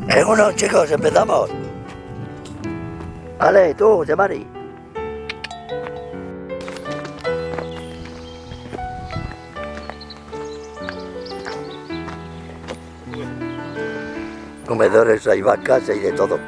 Bueno, chicos, empezamos. Vale, tú, Yamari. Comedores, hay vacas, hay de todo.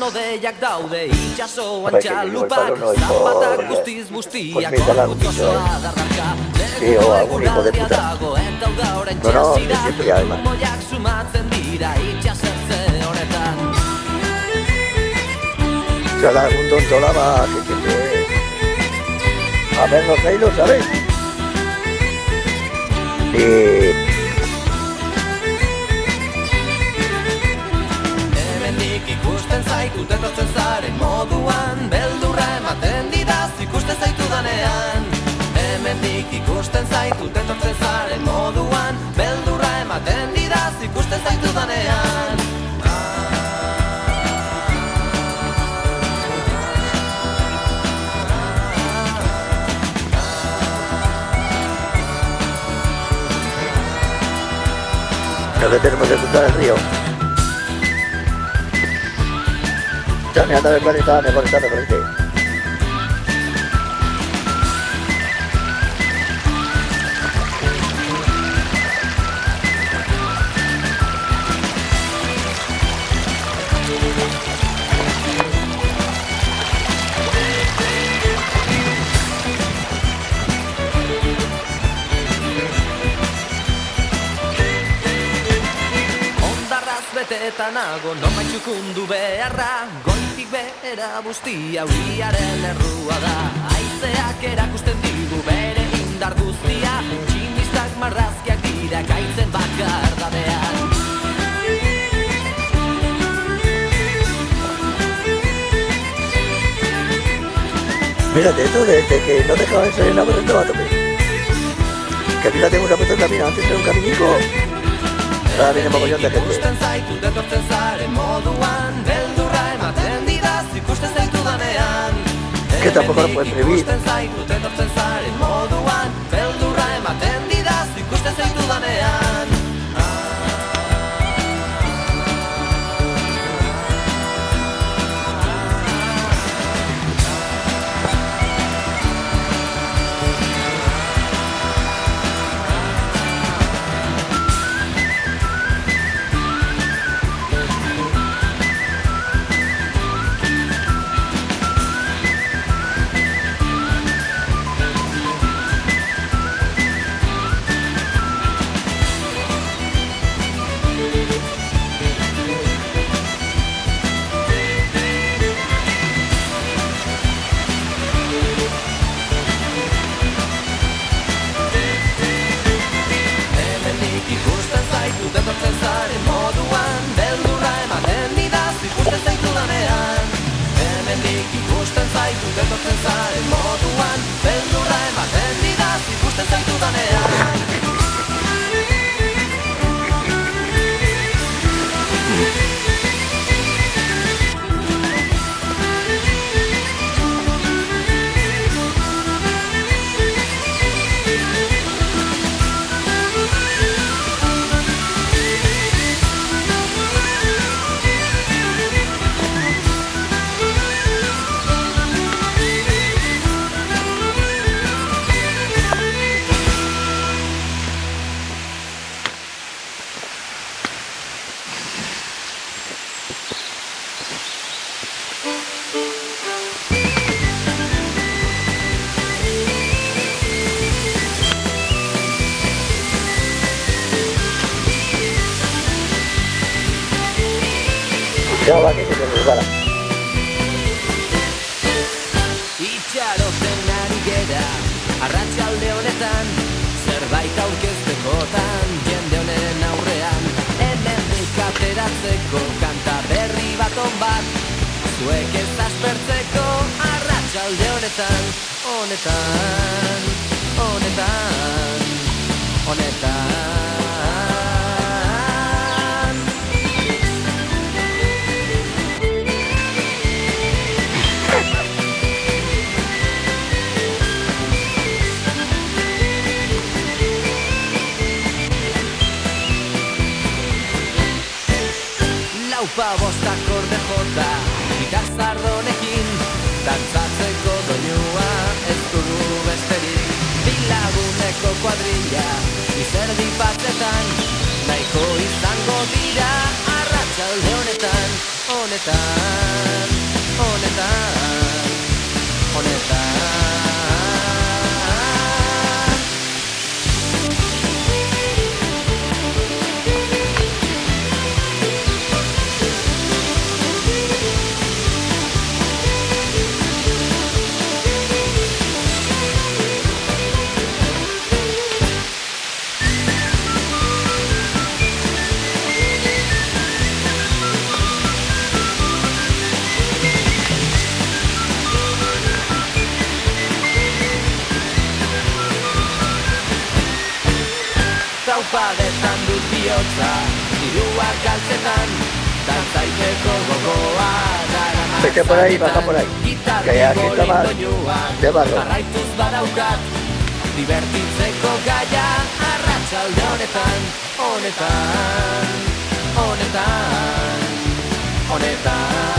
Odeiak daude itxasoan txalupak, zapatak guztiz guztiak orgutzosoa darraka. Negu eguraldia dago eta uda oren txasira, moiak sumatzen dira itxasertze honetan. Será un tontolaba que a ver los reinos, ¿sabes? Y ikusten zaitut etortzen zaren moduan, beldurra ematen didaz ikusten zaitudanean. Hemendik ikusten zaitut etortzen zaren moduan, beldurra ematen didaz ikusten zaitudanean. Lo que tenemos que cruzar el río. Ya me anda de planeta, me conectando por este. Eta nago noma txukundu beharra, goitik behera guztia uriaren errua da. Haizeak erakusten digu bere indar guztia, tximistak marrazkiak dira kaitzen bakar dadean. Mírate esto de que no dejaban salir nada corriendo a tope. Que fíjate, hemos puesto el camino, antes era un caminico. Ahora viene mogollón de gente. Ikusten zaitut etortzen zaren moduan, beldurra ematen didaz ikusten zaitudanean. Que tampoco lo pueden prohibir. Ikusten zaitut etortzen zaren moduan, beldurra ematen didaz ikusten zaitudanean. Etortzen zaren moduan, beldurra ematen didaz ikusten zaitudanean. Hemendik ikusten zaitut etortzen zaren moduan, beldurra ematen didaz ikusten zaitudanean. Ya va, que se te resbala. Itxarote zuek ez aspertzeko arratsalde honetan, honetan, honetan, honetan. Laupa bostak orde jota, gitar zardonekin, dantzatzeko doinua ez dugu besterik. Bilaguneko kuadrilla, izerdi batzetan, nahiko izango dira arratsalde honetan, honetan, honetan, honetan. Zaupagetan dut bihotza, diruak galtzetan, dantzaiteko gogoa darama. Vete por ahí, baja por ahí. Que aquí está más de barro. Jarraituz badaukat, divertitzeko gaia arratsalde honetan, honetan, honetan, honetan.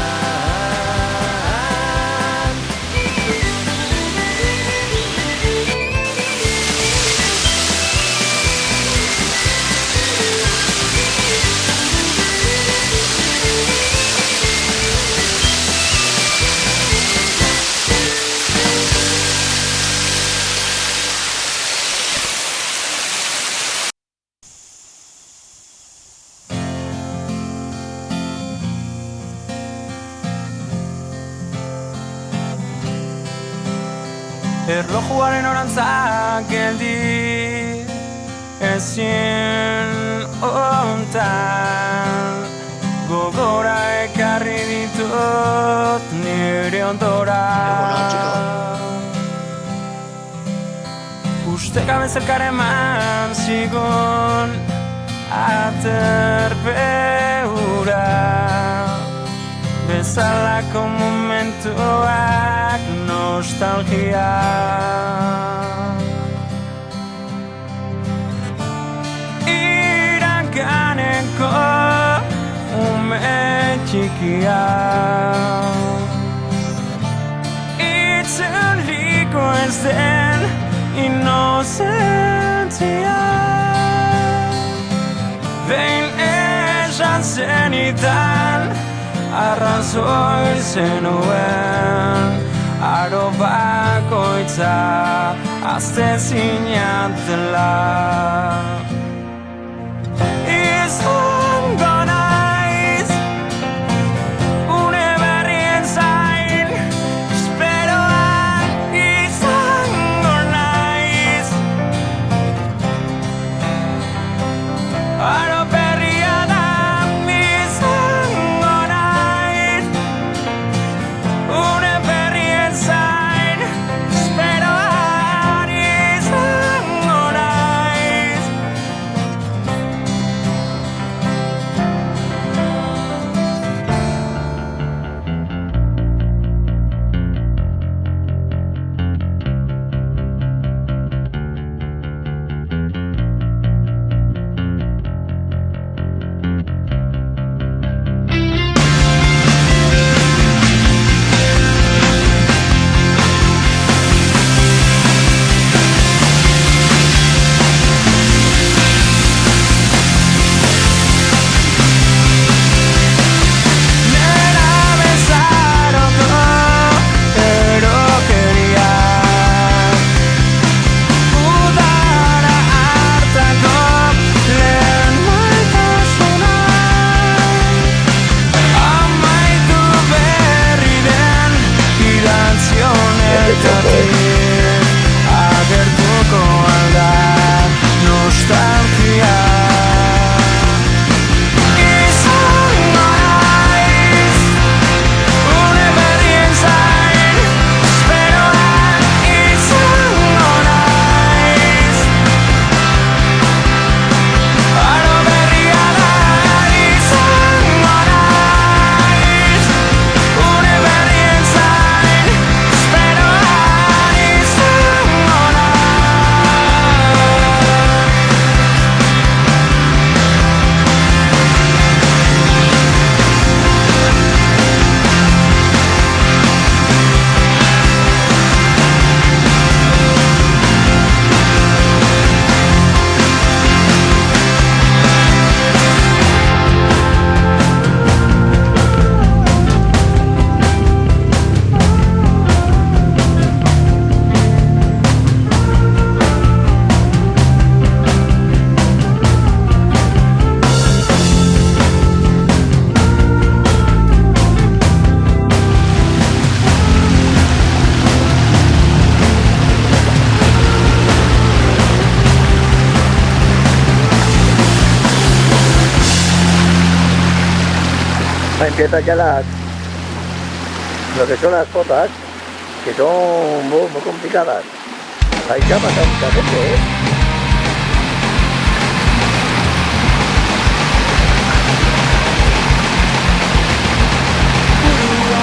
Erlojuaren orantzak geldi ezin ontan gogora ekarri ditut nire ondora. Usteka bezalkar eman zigun aterpe hura, bezalako momentuak nostalgia. Iraganeko ume txikia, itzuliko ez den inozentzia. Behin esan zenidan arrazoi zenuen, aro bakoitza azte zinatela. Izango naiz une berrien zain, esperoak izango naiz. Aro berria da izango naiz, une berrien zain, esperoak izango naiz. Empiezan ya lo que son las fotos, que son muy complicadas. Ahí ya pasa mucha gente, ¿eh?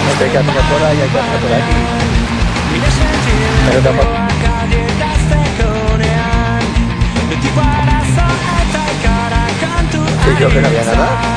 No sé, camina por ahí, hay que caminar por aquí. Pero tampoco. Sí, yo que no había nada.